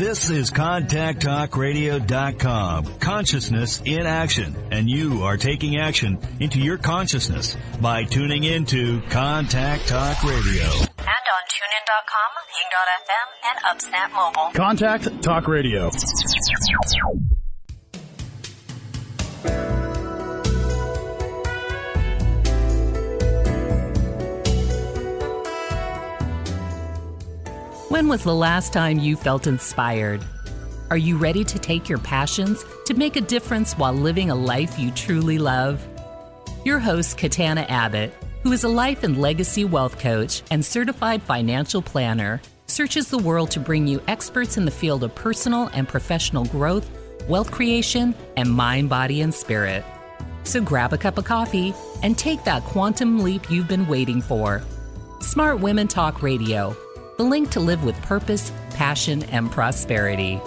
This is ContactTalkRadio.com. Consciousness in action. And you are taking action into your consciousness by tuning into Contact Talk Radio. And on TuneIn.com, Ping.fm, and UpSnap Mobile. Contact Talk Radio. When was the last time you felt inspired? Are you ready to take your passions to make a difference while living a life you truly love? Your host, Katana Abbott, who is a life and legacy wealth coach and certified financial planner, searches the world to bring you experts in the field of personal and professional growth, wealth creation, and mind, body, and spirit. So grab a cup of coffee and take that quantum leap you've been waiting for. Smart Women Talk Radio, the link to live with purpose, passion, and prosperity.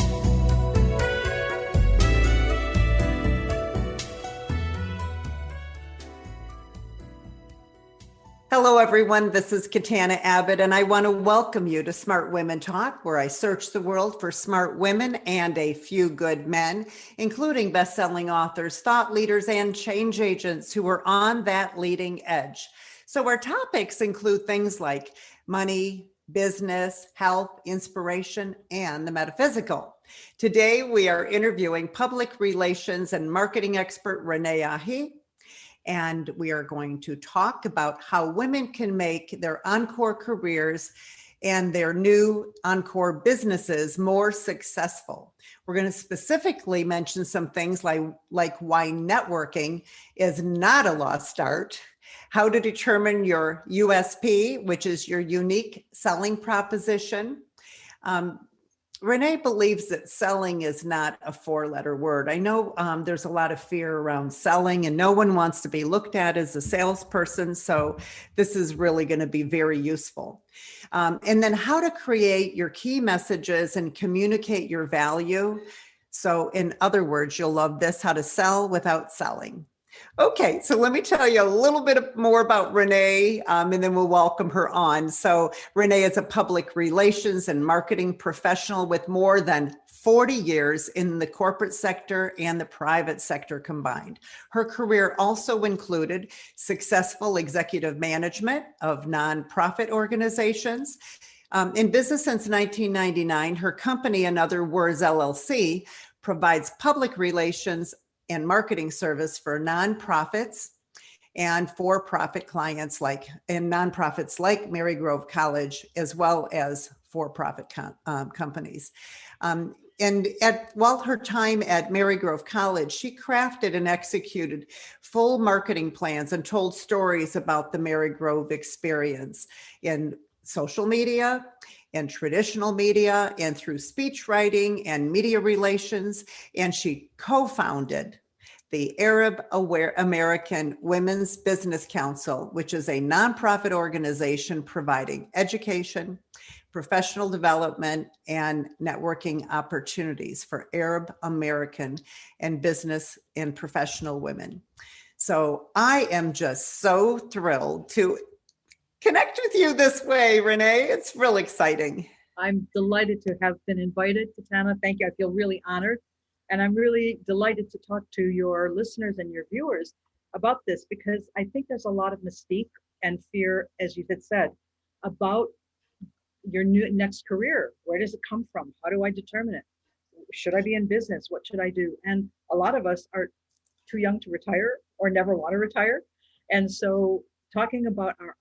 Hello, everyone. This is Katana Abbott, and I want to welcome you to Smart Women Talk, where I search the world for smart women and a few good men, including best-selling authors, thought leaders, and change agents who are on that leading edge. So our topics include things like money, business, health, inspiration, and the metaphysical. Today, we are interviewing public relations and marketing expert Renee Ahi, and we are going to talk about how women can make their Encore careers and their new Encore businesses more successful. We're going to specifically mention some things like why networking is not a lost art, how to determine your USP, which is your unique selling proposition. Renee believes that selling is not a four-letter word. I know there's a lot of fear around selling, and no one wants to be looked at as a salesperson, so this is really going to be very useful. And then how to create your key messages and communicate your value. So in other words, you'll love this, how to sell without selling. Okay, so let me tell you a little bit more about Renee, and then we'll welcome her on. So Renee is a public relations and marketing professional with more than 40 years in the corporate sector and the private sector combined. Her career also included successful executive management of nonprofit organizations. In business since 1999, her company, in other words, LLC, provides public relations and marketing service for nonprofits and for-profit clients and nonprofits like Marygrove College, as well as for-profit companies. While her time at Marygrove College, she crafted and executed full marketing plans and told stories about the Marygrove experience in social media, and traditional media, and through speech writing and media relations. And she co-founded the Arab American Women's Business Council, which is a nonprofit organization providing education, professional development, and networking opportunities for Arab American and business and professional women. So I am just so thrilled to connect with you this way, Renee. It's real exciting. I'm delighted to have been invited, Katana. Thank you. I feel really honored. And I'm really delighted to talk to your listeners and your viewers about this, because I think there's a lot of mystique and fear, as you had said, about your next career. Where does it come from? How do I determine it? Should I be in business? What should I do? And a lot of us are too young to retire or never want to retire. And so talking about our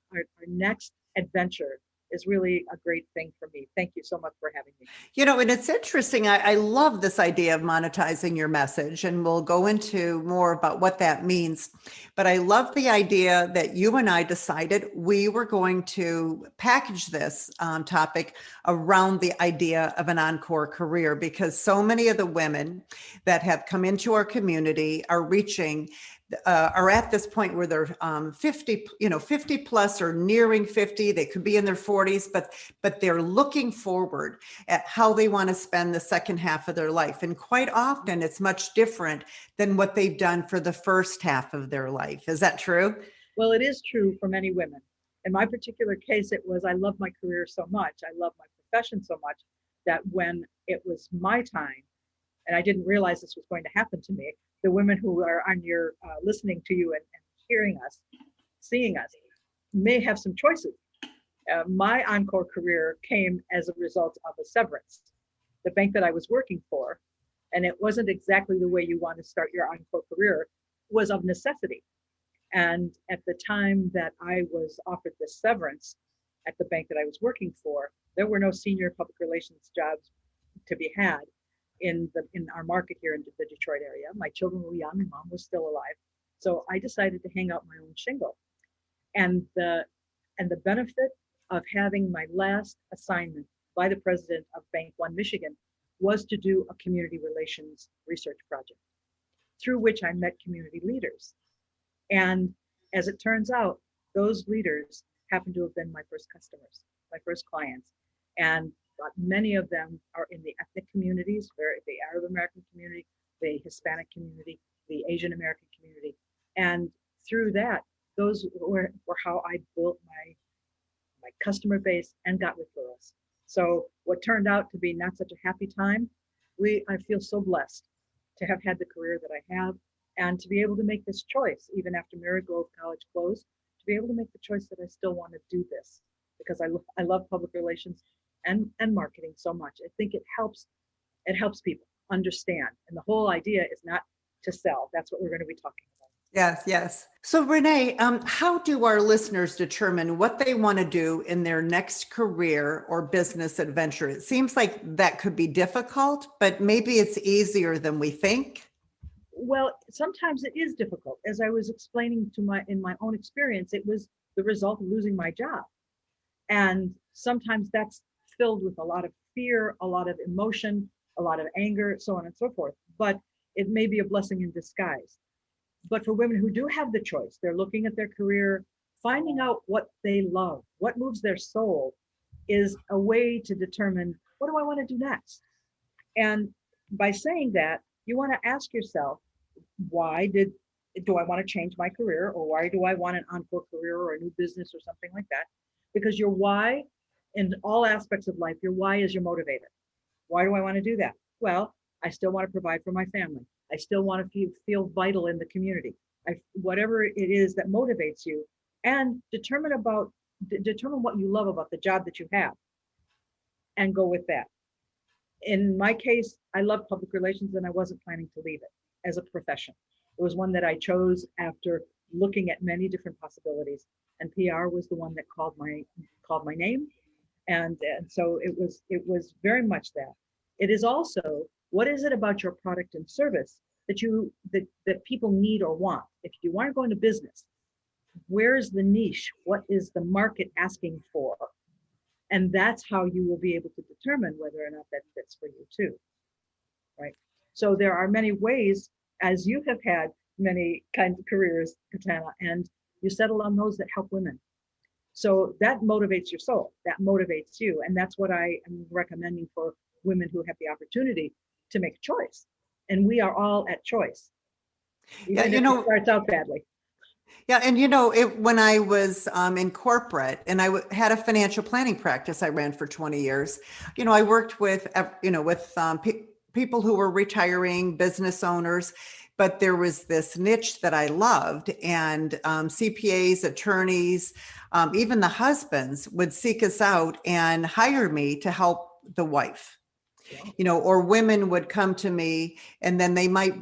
next adventure is really a great thing for me. Thank you so much for having me. You know, and it's interesting. I love this idea of monetizing your message, and we'll go into more about what that means. But I love the idea that you and I decided we were going to package this topic around the idea of an Encore career, because so many of the women that have come into our community are at this point where they're 50 plus or nearing 50. They could be in their 40s, but they're looking forward at how they want to spend the second half of their life. And quite often it's much different than what they've done for the first half of their life. Is that true? Well, it is true for many women. In my particular case, it was, I love my career so much. I love my profession so much that when it was my time, and I didn't realize this was going to happen to me. The women who are on your listening to you and hearing us, seeing us, may have some choices. My Encore career came as a result of a severance. The bank that I was working for, and it wasn't exactly the way you want to start your Encore career, was of necessity. And at the time that I was offered this severance at the bank that I was working for, there were no senior public relations jobs to be had in our market here in the Detroit area. My children were young and mom was still alive. So I decided to hang out my own shingle. And the benefit of having my last assignment by the president of Bank One Michigan was to do a community relations research project, through which I met community leaders. And as it turns out, those leaders happen to have been my first customers, my first clients. And many of them are in the ethnic communities, the Arab American community, the Hispanic community, the Asian American community. And through that, those were how I built my customer base and got referrals. So what turned out to be not such a happy time, I feel so blessed to have had the career that I have and to be able to make this choice, even after Marygrove College closed, to be able to make the choice that I still want to do this because I love public relations and marketing so much. I think it helps people understand. And the whole idea is not to sell. That's what we're going to be talking about. Yes, yes. So Renee, how do our listeners determine what they want to do in their next career or business adventure? It seems like that could be difficult, but maybe it's easier than we think. Well, sometimes it is difficult. As I was explaining in my own experience, it was the result of losing my job. And sometimes that's filled with a lot of fear, a lot of emotion, a lot of anger, so on and so forth. But it may be a blessing in disguise. But for women who do have the choice, they're looking at their career, finding out what they love, what moves their soul, is a way to determine, what do I want to do next? And by saying that, you want to ask yourself, why do I want to change my career, or why do I want an Encore career or a new business or something like that? Because your why in all aspects of life, your why is your motivator. Why do I want to do that? Well, I still want to provide for my family. I still want to feel vital in the community. Whatever it is that motivates you, and determine what you love about the job that you have and go with that. In my case, I love public relations and I wasn't planning to leave it as a profession. It was one that I chose after looking at many different possibilities, and PR was the one that called my name. And so it was very much that. It is also, what is it about your product and service that people need or want? If you want to go into business, where's the niche? What is the market asking for? And that's how you will be able to determine whether or not that fits for you too, right? So there are many ways, as you have had many kinds of careers, Katana, and you settle on those that help women. So that motivates your soul, that motivates you. And that's what I am recommending for women who have the opportunity to make a choice. And we are all at choice. Even if it starts out badly. Yeah. And, when I was in corporate and I had a financial planning practice I ran for 20 years, I worked with people who were retiring, business owners, but there was this niche that I loved, and CPAs, attorneys, even the husbands would seek us out and hire me to help the wife. Or women would come to me and then they might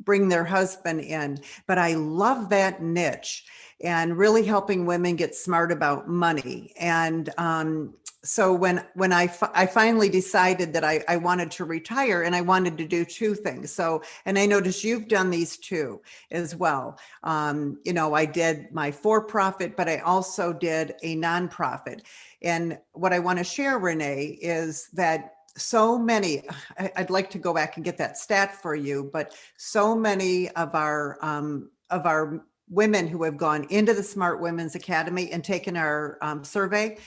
bring their husband in. But I love that niche and really helping women get smart about money. And so when I finally decided that I wanted to retire, and I wanted to do two things. So, and I noticed you've done these two as well. I did my for-profit, but I also did a nonprofit. And what I want to share, Renee, is that so many, I'd like to go back and get that stat for you, but so many of our women who have gone into the Smart Women's Academy and taken our survey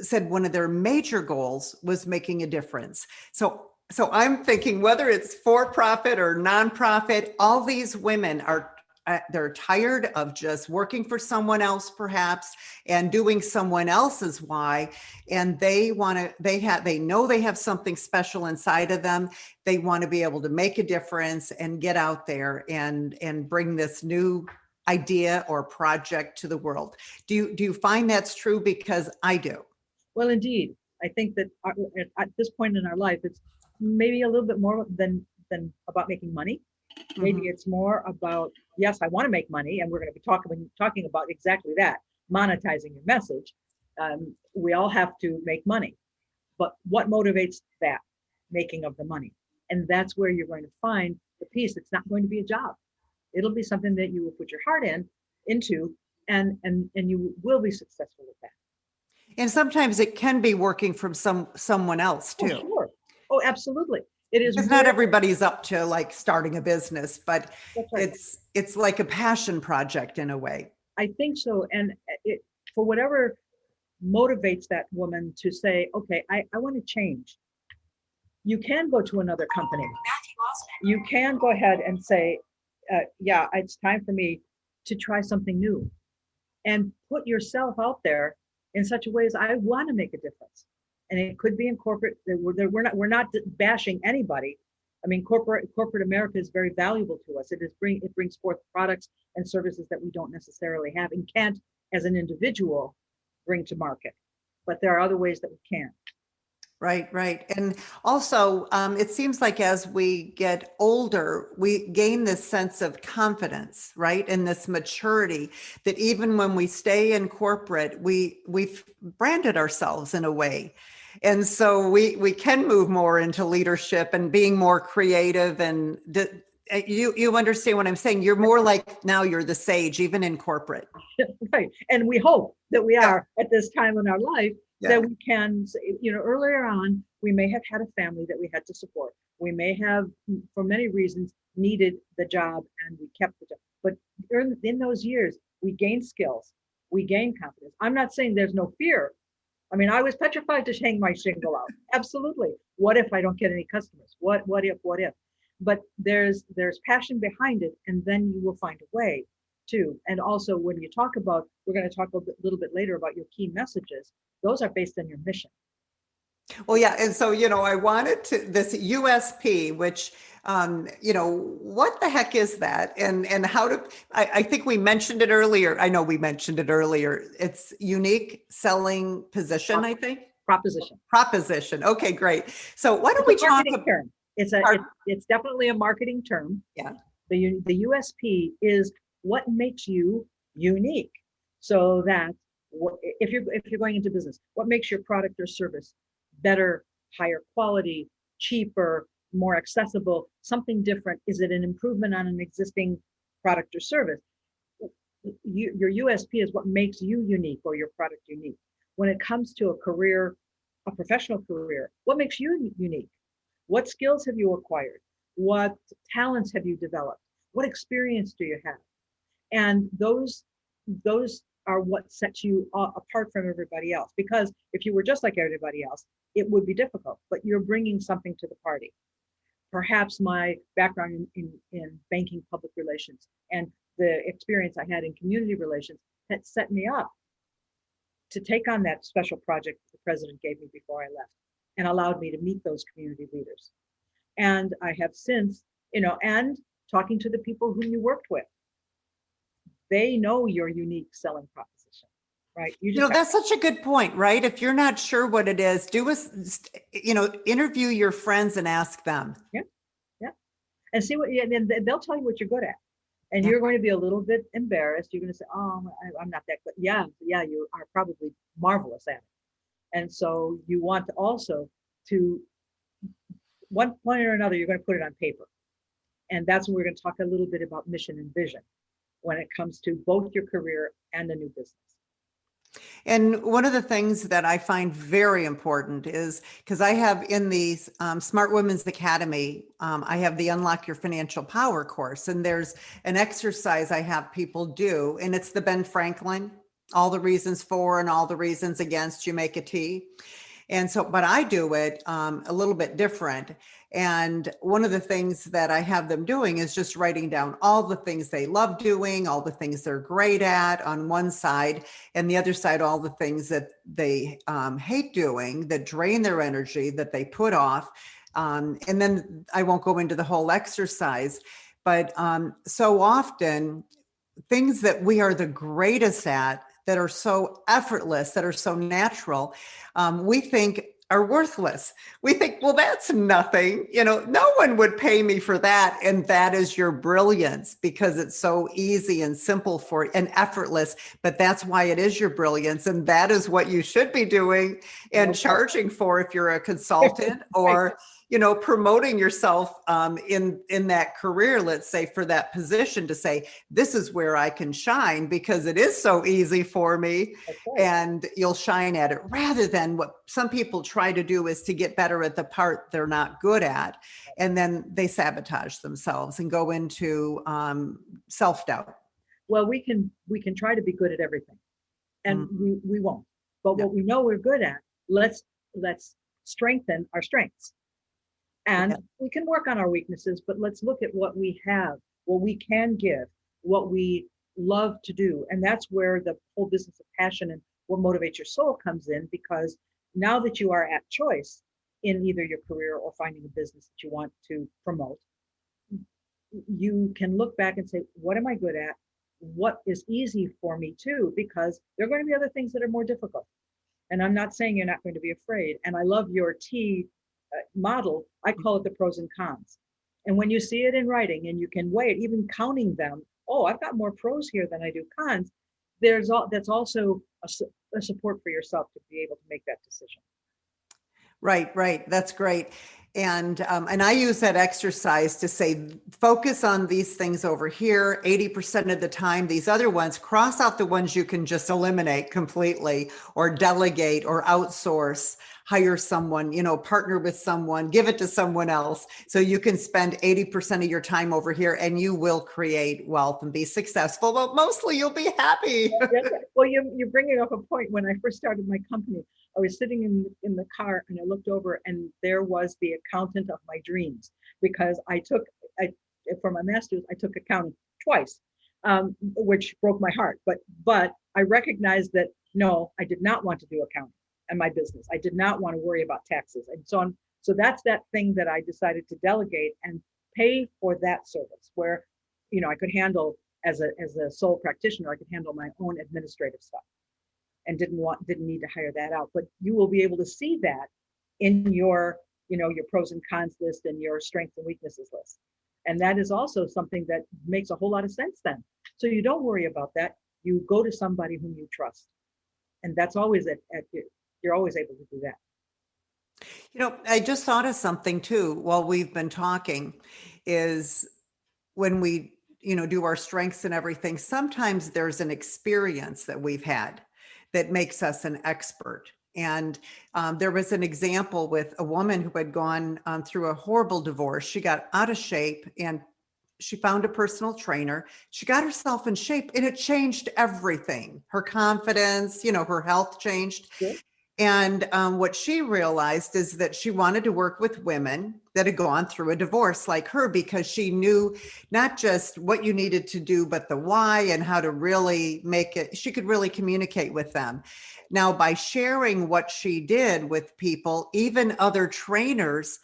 said one of their major goals was making a difference. So I'm thinking, whether it's for-profit or nonprofit, all these women are they're tired of just working for someone else, perhaps, and doing someone else's why. And they know they have something special inside of them. They want to be able to make a difference and get out there and bring this new idea or project to the world. Do you find that's true? Because I do. Well, indeed. I think that at this point in our life, it's maybe a little bit more than about making money. Maybe it's more about, yes, I want to make money, and we're going to be talking about exactly that, monetizing your message. We all have to make money, but what motivates that making of the money? And that's where you're going to find the piece. It's not going to be a job. It'll be something that you will put your heart into, and you will be successful with that. And sometimes it can be working from someone else too. Oh, sure. Oh, absolutely. It is. Because not everybody's up to like starting a business, but right. It's like a passion project in a way. I think so. And for whatever motivates that woman to say, okay, I want to change. You can go to another company. You can go ahead and say, yeah, it's time for me to try something new, and put yourself out there in such a way as I want to make a difference. And it could be in corporate. We're not bashing anybody. I mean, corporate America is very valuable to us. It brings forth products and services that we don't necessarily have and can't, as an individual, bring to market. But there are other ways that we can. Right. And also, it seems like as we get older, we gain this sense of confidence, right? And this maturity that even when we stay in corporate, we've branded ourselves in a way. And so we can move more into leadership and being more creative. And you understand what I'm saying? You're more like, now you're the sage, even in corporate. Right. And we hope that we are at this time in our life. That we can, earlier on, we may have had a family that we had to support. We may have, for many reasons, needed the job, and we kept the job. But in those years, we gained skills, we gained confidence. I'm not saying there's no fear. I mean, I was petrified to hang my shingle out. Absolutely. What if I don't get any customers? What if? But there's passion behind it, and then you will find a way too. And also, when you talk about, we're going to talk a little bit later about your key messages. Those are based on your mission. Well, yeah. And so, I wanted this USP, which, what the heck is that? And how I think we mentioned it earlier. I know we mentioned it earlier. It's unique selling position, I think. Proposition. Okay, great. So why don't we talk about term? It's definitely a marketing term. Yeah. The USP is what makes you unique, so that if you're going into business, what makes your product or service better, higher quality, cheaper, more accessible, something different? Is it an improvement on an existing product or service? Your USP is what makes you unique, or your product unique. When it comes to a career, a professional career, what makes you unique? What skills have you acquired? What talents have you developed? What experience do you have? And those are what sets you apart from everybody else. Because if you were just like everybody else, it would be difficult, but you're bringing something to the party. Perhaps my background in banking, public relations, and the experience I had in community relations had set me up to take on that special project the president gave me before I left, and allowed me to meet those community leaders. And I have since, and talking to the people who you worked with, they know your unique selling proposition, right? That's such a good point, right? If you're not sure what it is, interview your friends and ask them. Yeah. And see and they'll tell you what you're good at. And you're going to be a little bit embarrassed. You're going to say, oh, I'm not that good. Yeah, you are probably marvelous at it. And so you want to also, to one point or another, you're going to put it on paper. And that's when we're going to talk a little bit about mission and vision when it comes to both your career and the new business. And one of the things that I find very important is, because I have in the Smart Women's Academy, I have the Unlock Your Financial Power course, and there's an exercise I have people do, and it's the Ben Franklin, all the reasons for and all the reasons against, you make a T. And so, but I do it a little bit different. And one of the things that I have them doing is just writing down all the things they love doing, all the things they're great at on one side, and the other side, all the things that they hate doing, that drain their energy, that they put off. And then I won't go into the whole exercise, but so often things that we are the greatest at, that are so effortless, that are so natural, we think are worthless. We think, well, that's nothing. No one would pay me for that. And that is your brilliance, because it's so easy and simple and effortless. But that's why it is your brilliance. And that is what you should be doing and charging for if you're a consultant or promoting yourself in that career, let's say, for that position, to say, this is where I can shine because it is so easy for me. And you'll shine at it, rather than what some people try to do is to get better at the part they're not good at. And then they sabotage themselves and go into self-doubt. Well, we can try to be good at everything, and we won't. But what we know we're good at, let's strengthen our strengths. And we can work on our weaknesses, but let's look at what we have, what we can give, what we love to do. And that's where the whole business of passion and what motivates your soul comes in, because now that you are at choice in either your career or finding a business that you want to promote, you can look back and say, what am I good at? What is easy for me too? Because there are going to be other things that are more difficult. And I'm not saying you're not going to be afraid. And I love your T model. I call it the pros and cons. And when you see it in writing and you can weigh it, even counting them, oh, I've got more pros here than I do cons. That's also a support for yourself to be able to make that decision. Right. That's great. And I use that exercise to say, focus on these things over here 80% of the time. These other ones, cross out the ones you can just eliminate completely, or delegate, or outsource, hire someone, partner with someone, give it to someone else. So you can spend 80% of your time over here, and you will create wealth and be successful, but mostly you'll be happy. Well, you're bringing up a point. When I first started my company, I was sitting in the car and I looked over, and there was the accountant of my dreams, because for my master's, I took accounting twice, which broke my heart. But I recognized that, no, I did not want to do accounting in my business. I did not want to worry about taxes and so on. So that's that thing that I decided to delegate and pay for that service, where, I could handle, as a sole practitioner, I could handle my own administrative stuff, and didn't need to hire that out. But you will be able to see that in your pros and cons list and your strengths and weaknesses list. And that is also something that makes a whole lot of sense then. So you don't worry about that. You go to somebody whom you trust. And that's always you're always able to do that. I just thought of something too while we've been talking, is when we, do our strengths and everything, sometimes there's an experience that we've had that makes us an expert. And there was an example with a woman who had gone through a horrible divorce. She got out of shape, and she found a personal trainer. She got herself in shape, and it changed everything. Her confidence, her health changed. Yeah. And what she realized is that she wanted to work with women that had gone through a divorce like her, because she knew not just what you needed to do, but the why and how to really make it. She could really communicate with them. Now, by sharing what she did with people, even other trainers,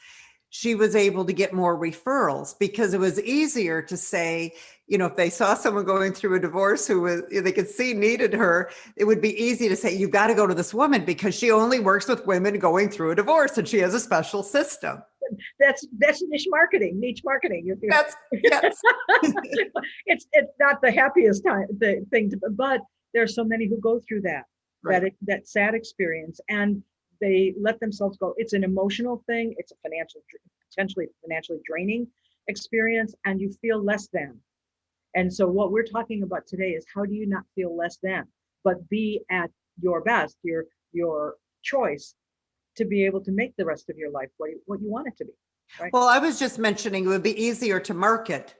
she was able to get more referrals, because it was easier to say, if they saw someone going through a divorce who they could see needed her, it would be easy to say, you've got to go to this woman because she only works with women going through a divorce, and she has a special system. That's niche marketing. Yes. It's not the happiest thing, but there's so many who go through that, right. that sad experience, and they let themselves go. It's an emotional thing. It's a potentially financially draining experience, and you feel less than. And so what we're talking about today is, how do you not feel less than, but be at your best, your choice, to be able to make the rest of your life what you want it to be. Right? Well, I was just mentioning it would be easier to market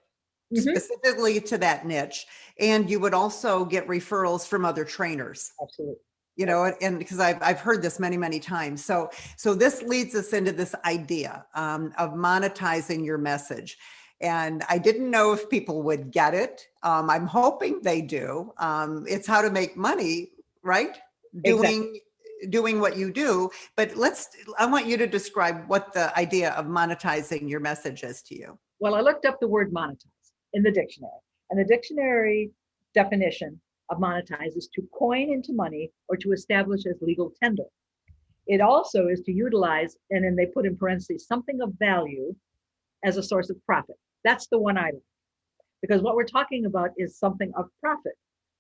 specifically to that niche, and you would also get referrals from other trainers. Absolutely. you know, and because I've heard this many times. So this leads us into this idea of monetizing your message. And I didn't know if people would get it. I'm hoping they do. It's how to make money, right? Exactly. Doing what you do. But I want you to describe what the idea of monetizing your message is to you. Well, I looked up the word monetize in the dictionary, and the dictionary definition of monetize is to coin into money or to establish as legal tender. It also is to utilize, and then they put in parentheses, something of value as a source of profit. That's the one I like. Because what we're talking about is something of profit,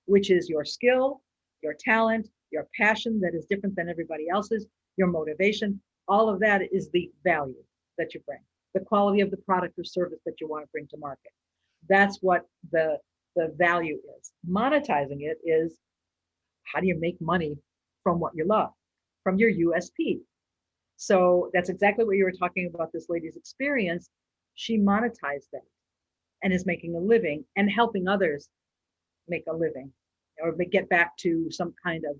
which is your skill, your talent, your passion that is different than everybody else's, your motivation. All of that is the value that you bring, the quality of the product or service that you want to bring to market. That's what the value is. Monetizing it is, how do you make money from what you love, from your USP? So that's exactly what you were talking about, this lady's experience. She monetized that and is making a living and helping others make a living or get back to some kind of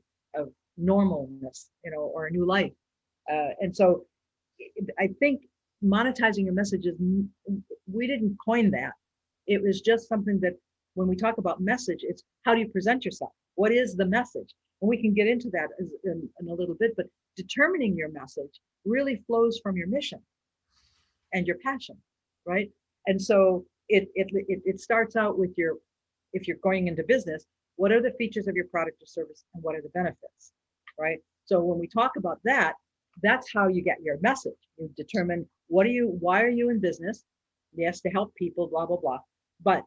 normalness, you know, or a new life. And so I think monetizing your messages, we didn't coin that. It was just something that when we talk about message, it's how do you present yourself? What is the message? And we can get into that in a little bit, but determining your message really flows from your mission and your passion, right? And so it starts out with if you're going into business, what are the features of your product or service and what are the benefits, right? So when we talk about that, that's how you get your message. You determine why are you in business? Yes, to help people, blah, blah, blah. But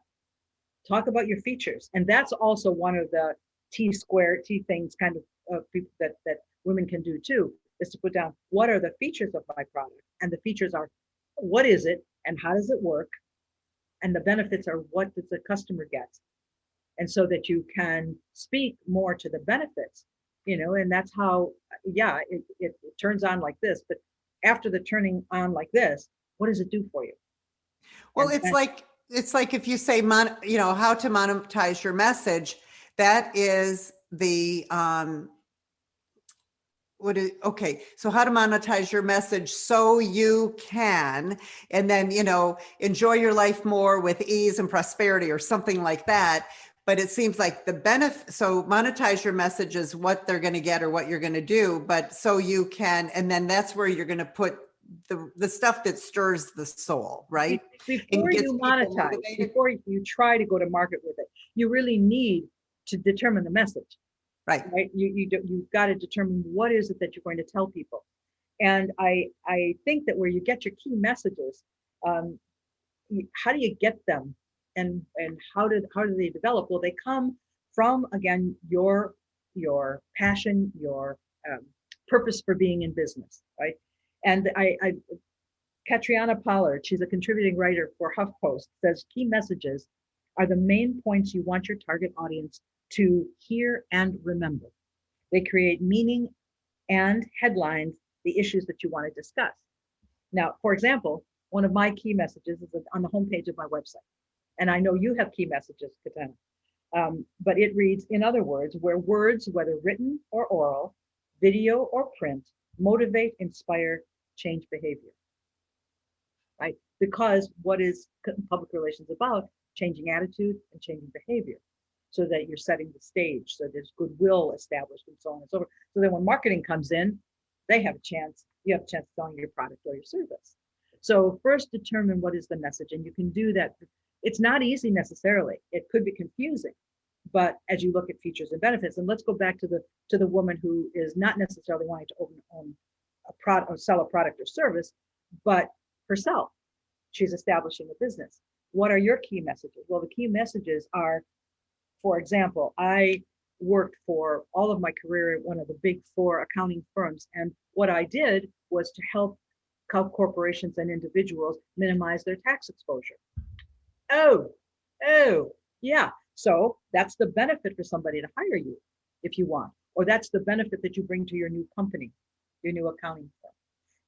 talk about your features. And that's also one of the T things kind of people that women can do too, is to put down what are the features of my product. And the features are, what is it and how does it work? And the benefits are, what does the customer get? And so that you can speak more to the benefits, you know, and that's how, yeah, it turns on like this, but after the turning on like this, what does it do for you? Well, it's like if you say, you know, how to monetize your message, that is the, okay, so how to monetize your message so you can, and then, you know, enjoy your life more with ease and prosperity or something like that. But it seems like the benefit, so monetize your message is what they're going to get or what you're going to do, but so you can, and then that's where you're going to put the stuff that stirs the soul, right? Before you monetize, before you try to go to market with it, you really need to determine the message. Right. You've got to determine what is it that you're going to tell people. And I think that where you get your key messages, how do you get them and how do they develop? Well, they come from, again, your passion, your purpose for being in business, right? And Catriona Pollard, she's a contributing writer for HuffPost, says key messages are the main points you want your target audience to hear and remember. They create meaning and headlines the issues that you want to discuss. Now, for example, one of my key messages is on the homepage of my website. And I know you have key messages, Katana, but it reads, in other words, where words, whether written or oral, video or print, motivate, inspire, change behavior, right? Because what is public relations about? Changing attitude and changing behavior, so that you're setting the stage, so there's goodwill established and so on and so forth. So that when marketing comes in, you have a chance of selling your product or your service. So first determine what is the message, and you can do that. It's not easy necessarily. It could be confusing, but as you look at features and benefits, and let's go back to the woman who is not necessarily wanting to own a product or sell a product or service, but herself, she's establishing a business. What are your key messages? Well, the key messages are, for example, I worked for all of my career at one of the big 4 accounting firms. And what I did was to help corporations and individuals minimize their tax exposure. Oh, yeah. So that's the benefit for somebody to hire you if you want, or that's the benefit that you bring to your new company, your new accounting firm.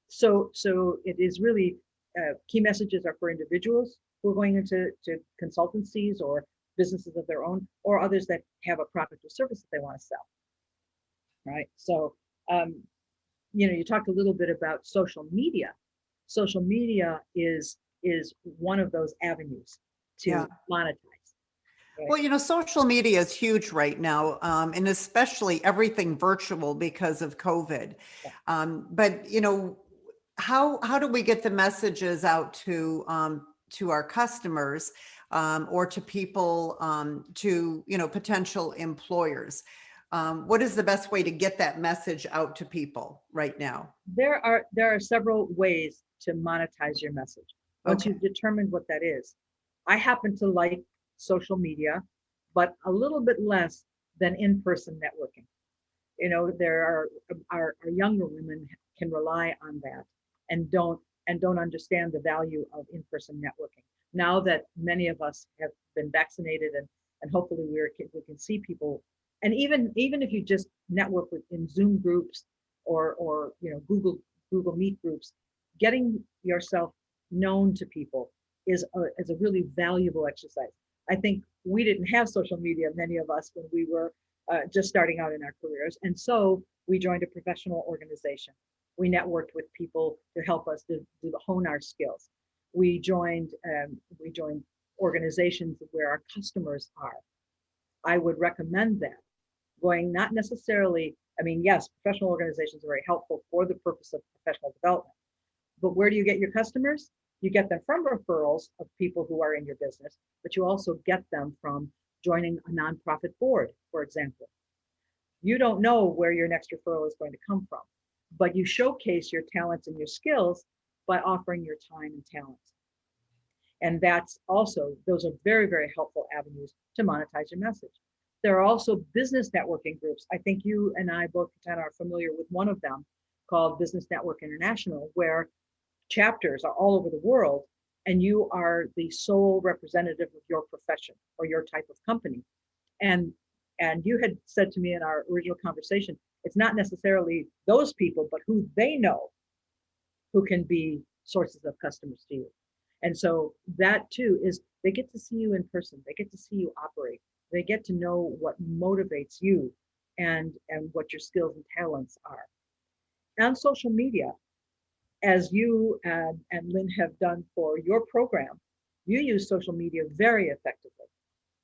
So it is really, key messages are for individuals who are going into consultancies or businesses of their own, or others that have a product or service that they want to sell. right? So, you talked a little bit about social media. Social media is one of those avenues Yeah. to monetize. Right? Well, social media is huge right now, and especially everything virtual because of COVID. Yeah. But how do we get the messages out to our customers, or to people, to potential employers? What is the best way to get that message out to people right now? There are several ways to monetize your message. Once Okay. you've determined what that is, I happen to like social media, but a little bit less than in-person networking. There our younger women can rely on that and don't understand the value of in-person networking. Now that many of us have been vaccinated and hopefully we can see people, and even if you just network in Zoom groups or Google Meet groups, getting yourself known to people is a really valuable exercise. I think we didn't have social media, many of us, when we were just starting out in our careers. And so we joined a professional organization. We networked with people to help us to hone our skills. We joined organizations where our customers are. I would recommend that. Going not necessarily, yes, professional organizations are very helpful for the purpose of professional development. But where do you get your customers? You get them from referrals of people who are in your business, but you also get them from joining a nonprofit board, for example. You don't know where your next referral is going to come from, but you showcase your talents and your skills by offering your time and talents. And those are very, very helpful avenues to monetize your message. There are also business networking groups. I think you and I both, Katana, are familiar with one of them called Business Network International, where chapters are all over the world, and you are the sole representative of your profession or your type of company. And you had said to me in our original conversation, it's not necessarily those people, but who they know who can be sources of customers to you. And so that too is, they get to see you in person. They get to see you operate. They get to know what motivates you and what your skills and talents are. On social media, as you and Lynn have done for your program, you use social media very effectively.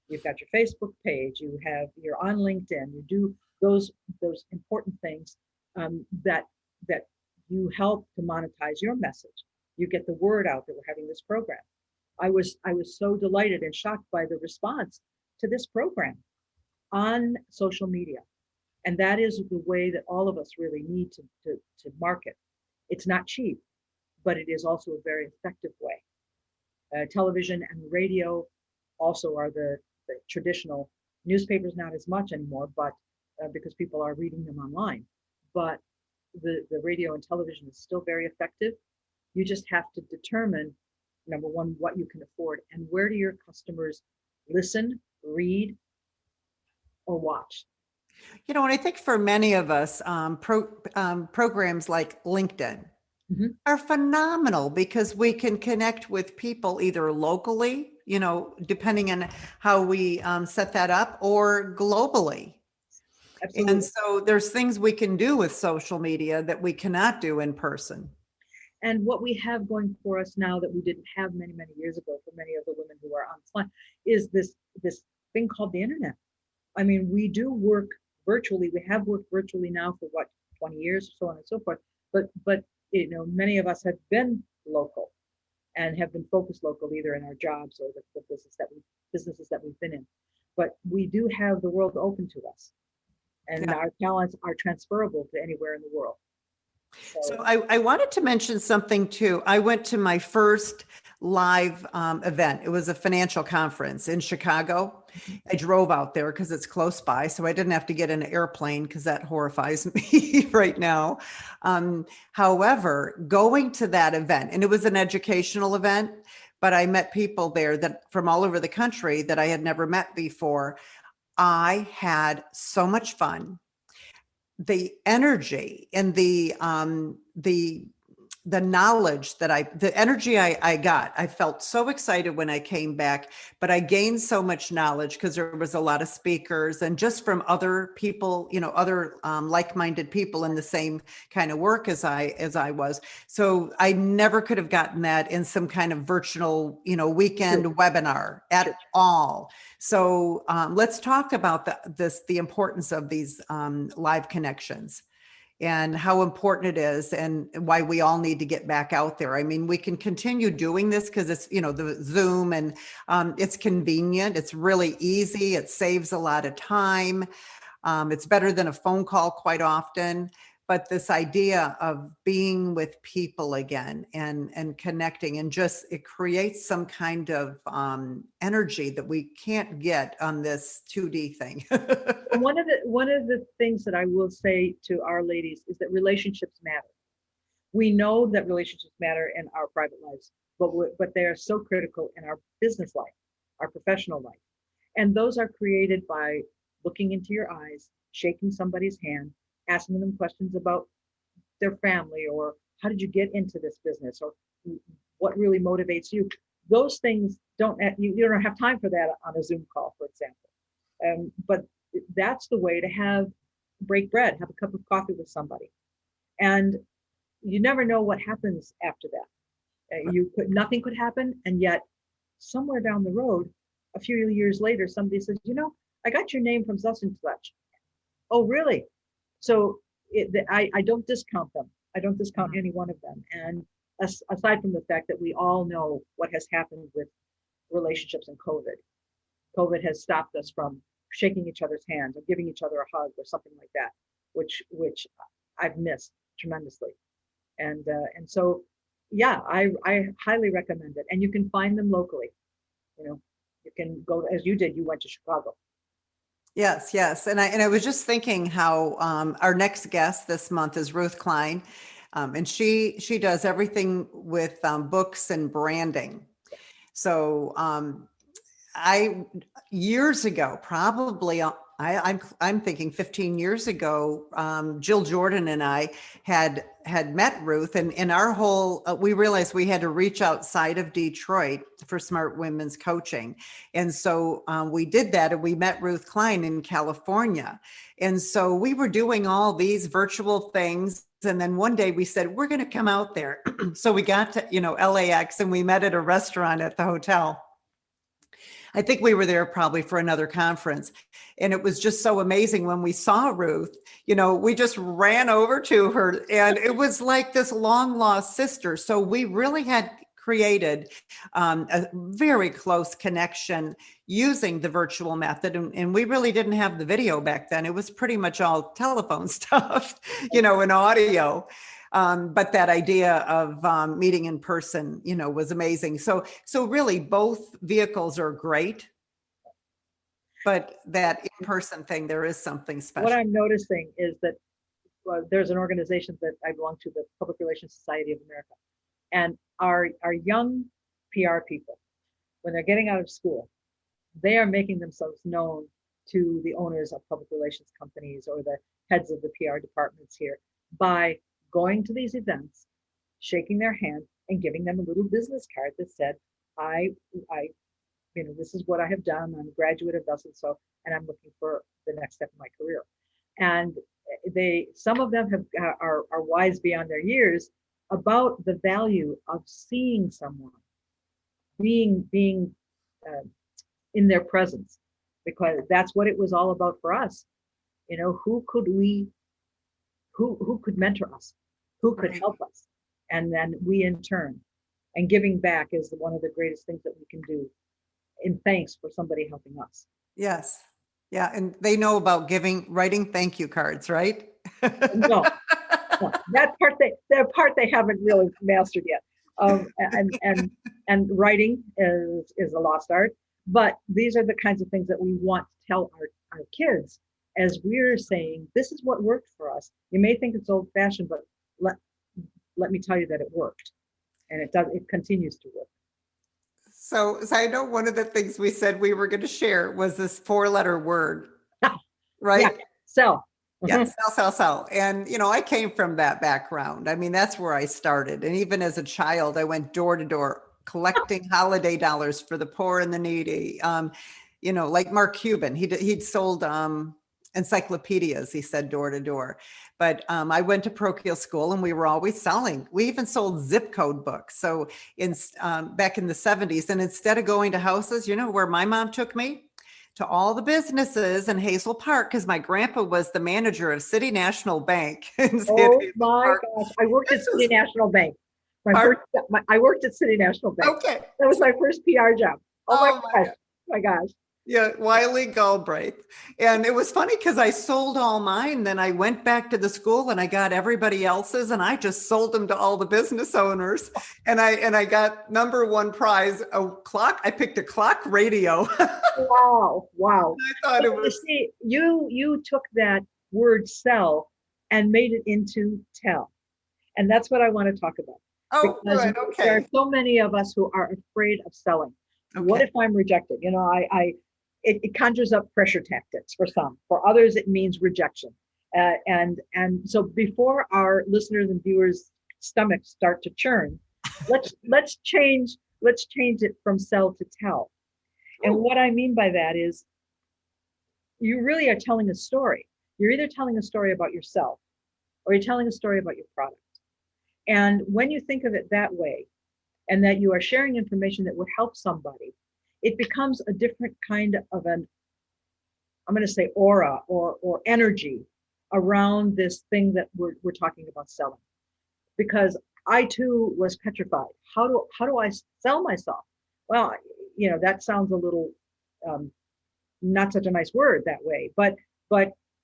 You've got your Facebook page, you're on LinkedIn, you do those important things that you help to monetize your message. You get the word out that we're having this program. I was so delighted and shocked by the response to this program on social media. And that is the way that all of us really need to market. It's not cheap, but it is also a very effective way. Television and radio also are the traditional. Newspapers, not as much anymore, but because people are reading them online. But the radio and television is still very effective. You just have to determine, number one, what you can afford and where do your customers listen, read, or watch. And I think for many of us, programs like LinkedIn are phenomenal because we can connect with people either locally, depending on how we set that up, or globally. Absolutely. And so there's things we can do with social media that we cannot do in person. And what we have going for us now that we didn't have many, many years ago for many of the women who are on this line is this thing called the internet. We do work virtually. We have worked virtually now for 20 years, so on and so forth. But many of us have been local and have been focused local, either in our jobs or the businesses that we've been in. But we do have the world open to us, and our talents are transferable to anywhere in the world. So I wanted to mention something too. I went to my first live event. It was a financial conference in Chicago. I drove out there because it's close by, so I didn't have to get in an airplane because that horrifies me right now. However, going to that event, and it was an educational event, but I met people there that from all over the country that I had never met before. I had so much fun. The energy and the the knowledge the energy I got, I felt so excited when I came back, but I gained so much knowledge because there was a lot of speakers and just from other people, other like-minded people in the same kind of work as I was. So I never could have gotten that in some kind of virtual, weekend webinar at all. So let's talk about the importance of these live connections and how important it is and why we all need to get back out there. I mean, we can continue doing this because it's, the Zoom and it's convenient. It's really easy. It saves a lot of time. It's better than a phone call quite often. But this idea of being with people again and connecting and just it creates some kind of energy that we can't get on this 2D thing. One of the things that I will say to our ladies is that relationships matter. We know that relationships matter in our private lives, but they are so critical in our business life, our professional life. And those are created by looking into your eyes, shaking somebody's hand, asking them questions about their family, or how did you get into this business, or what really motivates you. Those things you don't have time for that on a Zoom call, for example. But that's the way to break bread, have a cup of coffee with somebody. And you never know what happens after that. Nothing could happen. And yet somewhere down the road, a few years later, somebody says, I got your name from such and such. Oh, really? So I don't discount them. I don't discount any one of them. And aside from the fact that we all know what has happened with relationships and COVID has stopped us from shaking each other's hands or giving each other a hug or something like that, which I've missed tremendously. And so, yeah, I highly recommend it. And you can find them locally. You can go, as you did, you went to Chicago. Yes. And I was just thinking how our next guest this month is Ruth Klein. And she does everything with books and branding. So years ago, probably I'm thinking 15 years ago, Jill Jordan and I had met Ruth, and in our whole, we realized we had to reach outside of Detroit for Smart Women's Coaching. And so we did that, and we met Ruth Klein in California. And so we were doing all these virtual things. And then one day we said, we're going to come out there. So we got to, LAX, and we met at a restaurant at the hotel. I think we were there probably for another conference. And it was just so amazing when we saw Ruth, we just ran over to her, and it was like this long lost sister. So we really had created a very close connection using the virtual method. And we really didn't have the video back then. It was pretty much all telephone stuff, and audio. But that idea of meeting in person, was amazing. So really both vehicles are great, but that in-person thing, there is something special. What I'm noticing is that there's an organization that I belong to, the Public Relations Society of America. And our young PR people, when they're getting out of school, they are making themselves known to the owners of public relations companies or the heads of the PR departments here by going to these events, shaking their hand, and giving them a little business card that said, this is what I have done. I'm a graduate of thus and so, and I'm looking for the next step in my career. And some of them are wise beyond their years about the value of seeing someone, being in their presence, because that's what it was all about for us. Who could mentor us? Who could help us? And then we in turn. And giving back is one of the greatest things that we can do in thanks for somebody helping us. Yes. Yeah. And they know about writing thank you cards, right? No, that part they haven't really mastered yet. And writing is a lost art. But these are the kinds of things that we want to tell our kids as we're saying, this is what worked for us. You may think it's old fashioned, but let me tell you that it worked, and it continues to work. So I know one of the things we said we were going to share was this 4-letter word, right? Yeah. Yeah, sell. And, I came from that background. I mean, that's where I started. And even as a child, I went door to door collecting holiday dollars for the poor and the needy. Like Mark Cuban, he'd sold encyclopedias, he said, door to door. But I went to parochial school and we were always selling. We even sold zip code books. So back in the 70s, and instead of going to houses, where my mom took me? To all the businesses in Hazel Park, because my grandpa was the manager of City National Bank. Oh my gosh. I worked at City National Bank. I worked at City National Bank. Okay. That was my first PR job. Oh my gosh. Yeah, Wiley Galbraith. And it was funny because I sold all mine. Then I went back to the school and I got everybody else's and I just sold them to all the business owners. And I got number one prize, a clock. I picked a clock radio. Wow. I thought it was. See, you took that word sell and made it into tell. And that's what I want to talk about. Oh, good. Okay. There are so many of us who are afraid of selling. Okay. What if I'm rejected? It conjures up pressure tactics for some. For others, it means rejection. And so before our listeners and viewers' stomachs start to churn, let's change it from sell to tell. And what I mean by that is you really are telling a story. You're either telling a story about yourself or you're telling a story about your product. And when you think of it that way, and that you are sharing information that would help somebody, it becomes a different kind of I'm going to say aura or energy around this thing that we're talking about selling. Because I too was petrified. How do I sell myself? Well, that sounds a little not such a nice word that way, but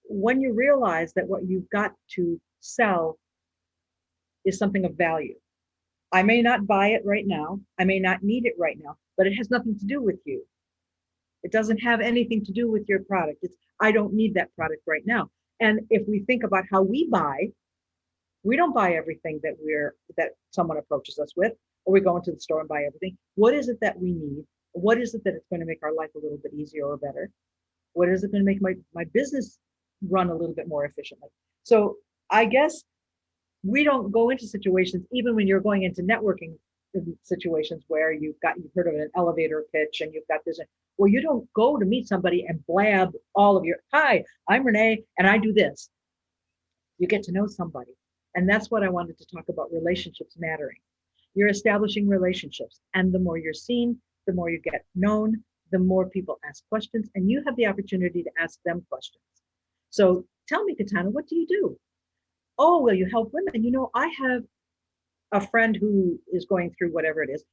when you realize that what you've got to sell is something of value. I may not buy it right now. I may not need it right now, but it has nothing to do with you. It doesn't have anything to do with your product. I don't need that product right now. And if we think about how we buy, we don't buy everything that someone approaches us with, or we go into the store and buy everything. What is it that we need? What is it that it's going to make our life a little bit easier or better? What is it going to make my business run a little bit more efficiently? So I guess we don't go into situations, even when you're going into networking situations where you've heard of an elevator pitch and you've got this, well, you don't go to meet somebody and blab all of hi, I'm Renee and I do this. You get to know somebody. And that's what I wanted to talk about, relationships mattering. You're establishing relationships, and the more you're seen, the more you get known, the more people ask questions, and you have the opportunity to ask them questions. So tell me, Katana, what do you do? Oh, well, you help women. I have a friend who is going through whatever it is.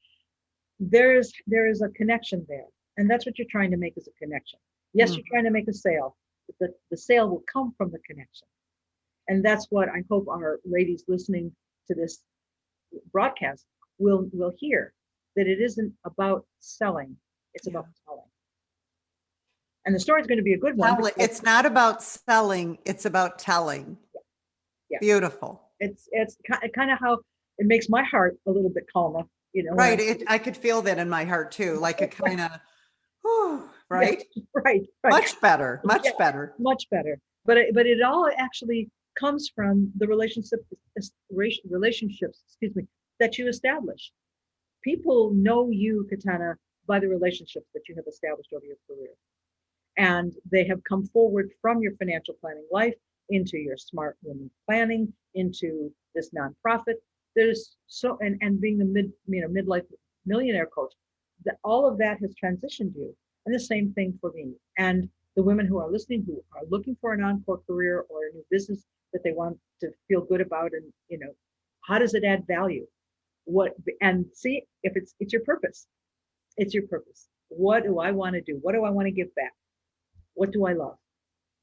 There is a connection there. And that's what you're trying to make, is a connection. Yes, You're trying to make a sale, but the sale will come from the connection. And that's what I hope our ladies listening to this broadcast will hear, that it isn't about selling, it's about telling. And the story is going to be a good one. It's not about selling, it's about telling. Yeah. Beautiful. It's kind of how it makes my heart a little bit calmer, Right. I could feel that in my heart too, like a kind of, right? Yeah, right. Much better. But it all actually comes from the relationships, that you establish. People know you, Katana, by the relationships that you have established over your career. And they have come forward from your financial planning life into your smart women planning, into this nonprofit. There's and being the midlife millionaire coach, that all of that has transitioned you. And the same thing for me. And the women who are listening, who are looking for an encore career or a new business that they want to feel good about, and how does it add value? And see if it's your purpose. It's your purpose. What do I want to do? What do I want to give back? What do I love?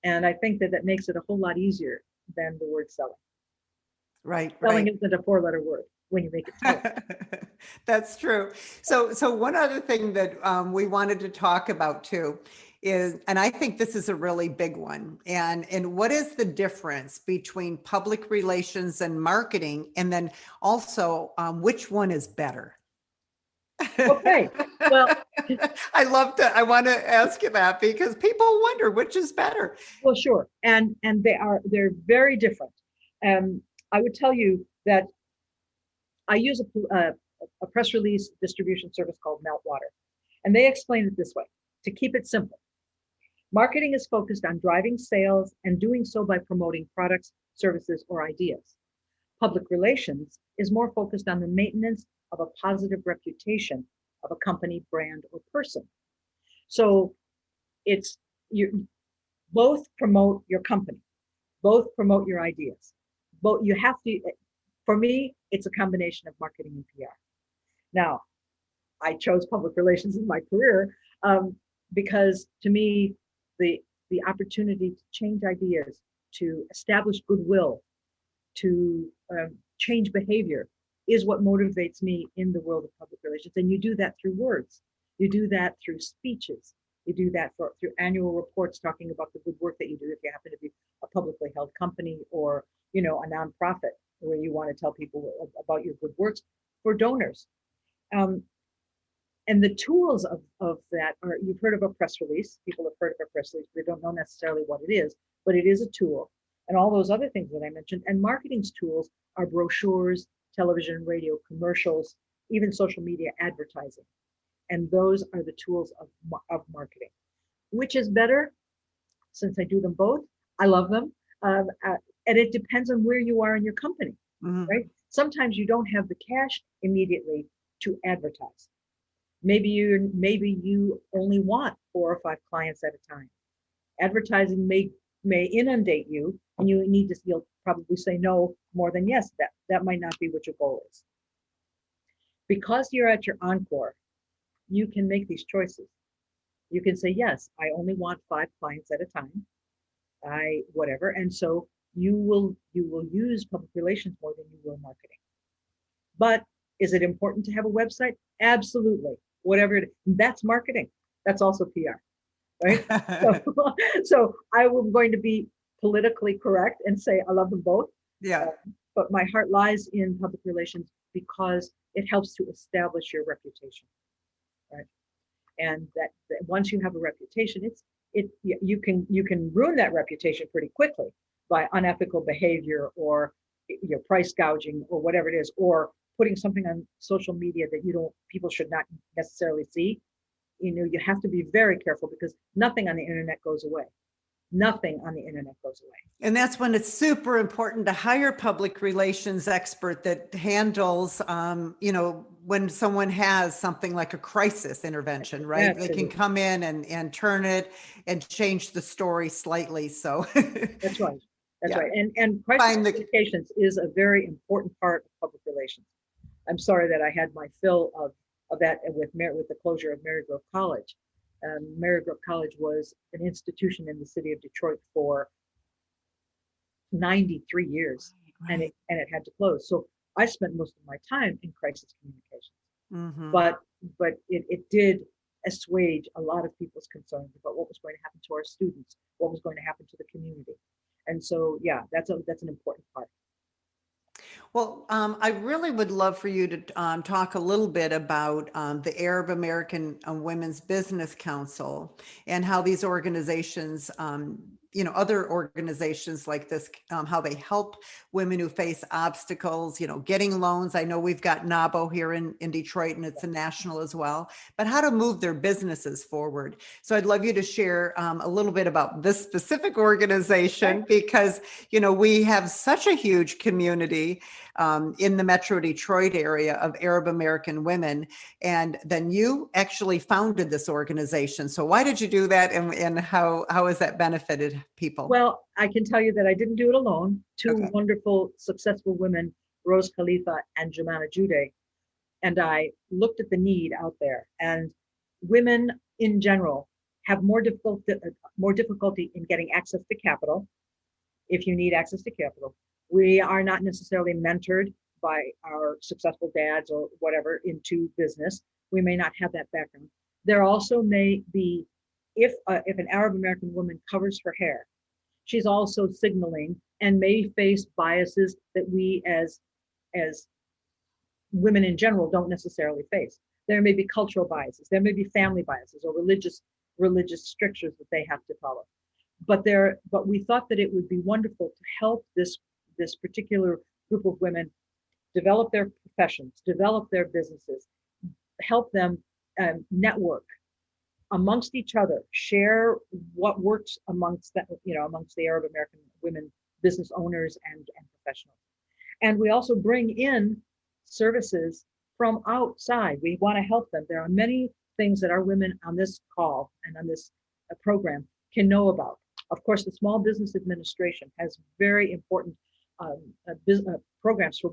And I think that makes it a whole lot easier than the word selling. Right. Selling isn't a 4-letter word when you make it selling. That's true. So one other thing that we wanted to talk about too is, and I think this is a really big one, and what is the difference between public relations and marketing, and then also which one is better? Okay. Well, I want to ask you that because people wonder which is better. well, sure. And they're very different. I would tell you that I use a press release distribution service called Meltwater. And they explain it this way, to keep it simple. Marketing is focused on driving sales and doing so by promoting products, services, or ideas. Public relations is more focused on the maintenance of a positive reputation of a company, brand, or person. So it's you both promote your company, both promote your ideas. Both you have to, for me, it's a combination of marketing and PR. Now, I chose public relations in my career because to me, the opportunity to change ideas, to establish goodwill, to change behavior is what motivates me in the world of public relations. And you do that through words. You do that through speeches. You do that through annual reports talking about the good work that you do if you happen to be a publicly held company or, a nonprofit where you want to tell people about your good works for donors. And the tools of that are, you've heard of a press release. People have heard of a press release. They don't know necessarily what it is, but it is a tool. And all those other things that I mentioned. And marketing's tools are brochures, television, radio, commercials, even social media advertising. And those are the tools of marketing. Which is better? Since I do them both, I love them. And it depends on where you are in your company, right? Sometimes you don't have the cash immediately to advertise. Maybe you only want 4 or 5 clients at a time. Advertising may inundate you, and you'll probably say no more than yes. That might not be what your goal is. Because you're at your Encore, you can make these choices. You can say, yes, I only want 5 clients at a time. Whatever. And so you will use public relations more than you will marketing. But is it important to have a website? Absolutely. Whatever it is, that's marketing. That's also PR, right? So I'm going to be politically correct and say I love them both. Yeah. But my heart lies in public relations because it helps to establish your reputation, right? And that once you have a reputation, you can ruin that reputation pretty quickly by unethical behavior or price gouging or whatever it is, or putting something on social media that people should not necessarily see. You have to be very careful because nothing on the internet goes away. Nothing on the internet goes away. And that's when it's super important to hire public relations expert that handles, when someone has something like a crisis intervention, right? Absolutely. They can come in and turn it and change the story slightly. So that's right. That's right. And crisis communications is a very important part of public relations. I'm sorry that I had my fill of that with the closure of Marygrove College. Marygrove College was an institution in the city of Detroit for 93 years, right. and it had to close. So I spent most of my time in crisis communications. But it did assuage a lot of people's concerns about what was going to happen to our students, what was going to happen to the community. And so, yeah, that's an important part. Well, I really would love for you to talk a little bit about the Arab American Women's Business Council and how these organizations, other organizations like this, how they help women who face obstacles, getting loans. I know we've got NABO here in Detroit, and it's a national as well, but how to move their businesses forward. So I'd love you to share a little bit about this specific organization, because, we have such a huge community in the Metro Detroit area of Arab American women. And then you actually founded this organization. So why did you do that? And how has that benefited people? Well, I can tell you that I didn't do it alone. Two wonderful, successful women, Rose Khalifa and Jumana Jude. And I looked at the need out there, and women in general have more difficulty in getting access to capital. If you need access to capital, we are not necessarily mentored by our successful dads or whatever into business. We may not have that background. There also may be, if an Arab American woman covers her hair, she's also signaling and may face biases that we as women in general don't necessarily face. There may be cultural biases, there may be family biases or religious strictures that they have to follow. But we thought that it would be wonderful to help this particular group of women develop their professions, develop their businesses, help them network amongst each other, share what works amongst the Arab American women business owners and professionals. And we also bring in services from outside. We want to help them. There are many things that our women on this call and on this program can know about. Of course, the Small Business Administration has very important programs for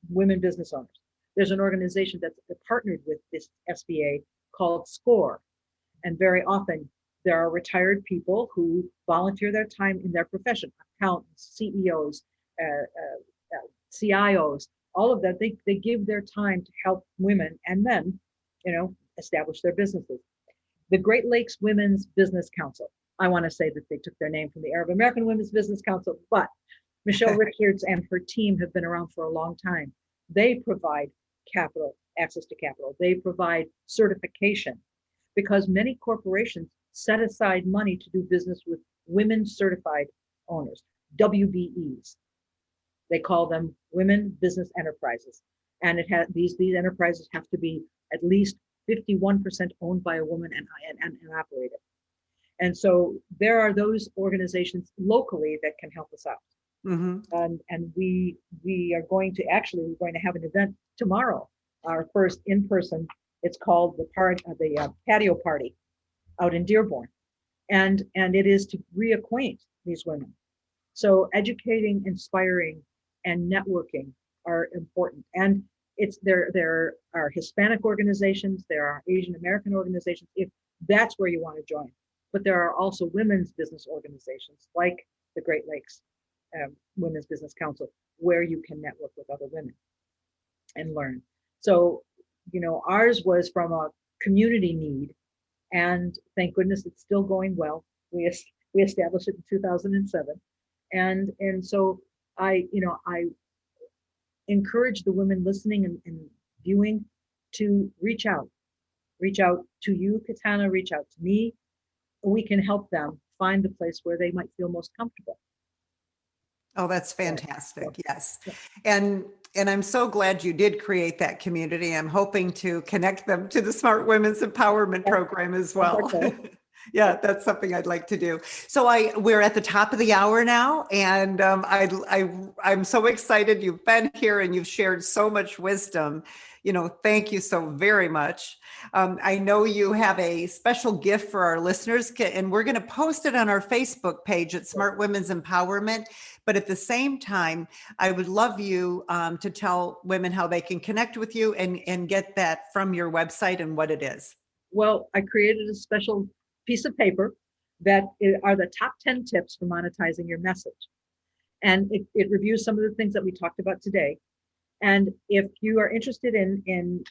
women business owners. There's an organization that's partnered with this SBA called SCORE. And very often there are retired people who volunteer their time in their profession, accountants, CEOs, CIOs, all of that. They give their time to help women and men, establish their businesses. The Great Lakes Women's Business Council. I want to say that they took their name from the Arab American Women's Business Council, but Michelle Richards and her team have been around for a long time. They provide capital, access to capital. They provide certification because many corporations set aside money to do business with women certified owners, WBEs. They call them women business enterprises. And these enterprises have to be at least 51% owned by a woman and operated. And so there are those organizations locally that can help us out. Mm-hmm. And we are going to have an event tomorrow, our first in person. It's called the patio party out in Dearborn, and it is to reacquaint these women. So educating, inspiring, and networking are important. And there are Hispanic organizations, there are Asian American organizations, if that's where you want to join. But there are also women's business organizations like the Great Lakes Women's Business Council, where you can network with other women and learn. So, ours was from a community need, and thank goodness it's still going well. We established it in 2007, and so I encourage the women listening and viewing to reach out to you, Katana, reach out to me. We can help them find the place where they might feel most comfortable. Oh, that's fantastic. Yes. And I'm so glad you did create that community. I'm hoping to connect them to the Smart Women's Empowerment Program as well. Okay. Yeah, that's something I'd like to do. So we're at the top of the hour now, and I'm so excited you've been here and you've shared so much wisdom. Thank you so very much. I know you have a special gift for our listeners, and we're going to post it on our Facebook page at Smart Women's Empowerment. But at the same time, I would love you to tell women how they can connect with you and get that from your website and what it is. Well, I created a special piece of paper that are the top 10 tips for monetizing your message. And it reviews some of the things that we talked about today. And if you are interested in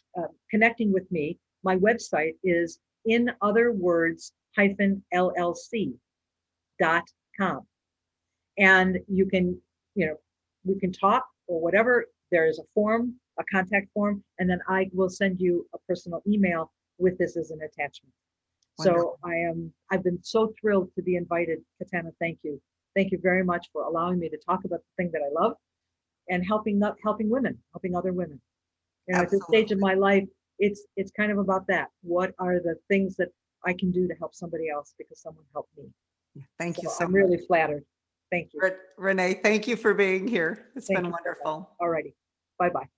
connecting with me, my website is inotherwords-llc.com. And you can, we can talk or whatever. There is a form, a contact form, and then I will send you a personal email with this as an attachment. Wonderful. So I've been so thrilled to be invited. Katana, thank you. Thank you very much for allowing me to talk about the thing that I love and helping women, helping other women. At this stage of my life, it's kind of about that. What are the things that I can do to help somebody else because someone helped me? Thank you so I'm much. really flattered. Thank you. Renee, thank you for being here. It's been wonderful. All righty. Bye-bye.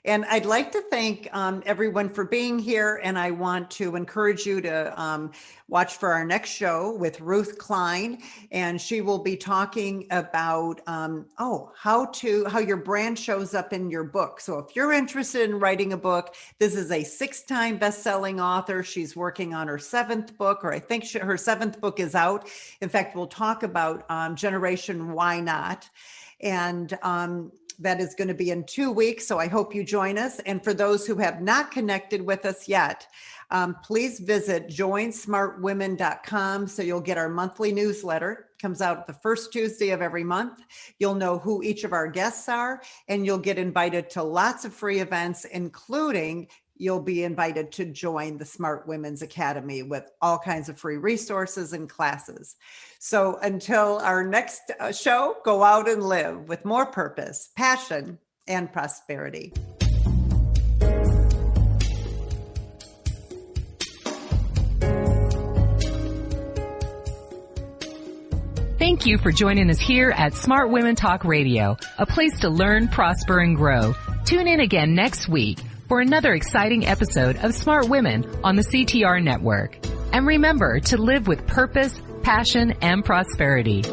And I'd like to thank everyone for being here. And I want to encourage you to watch for our next show with Ruth Klein. And she will be talking about how your brand shows up in your book. So if you're interested in writing a book, this is a 6-time best-selling author. She's working on her 7th book, or I think her 7th book is out. In fact, we'll talk about Generation Why Not. And That is going to be in 2 weeks. So I hope you join us. And for those who have not connected with us yet, please visit joinsmartwomen.com. So you'll get our monthly newsletter. It comes out the first Tuesday of every month. You'll know who each of our guests are, and you'll get invited to lots of free events, including you'll be invited to join the Smart Women's Academy with all kinds of free resources and classes. So until our next show, go out and live with more purpose, passion, and prosperity. Thank you for joining us here at Smart Women Talk Radio, a place to learn, prosper, and grow. Tune in again next week for another exciting episode of Smart Women on the CTR Network. And remember to live with purpose, passion, and prosperity.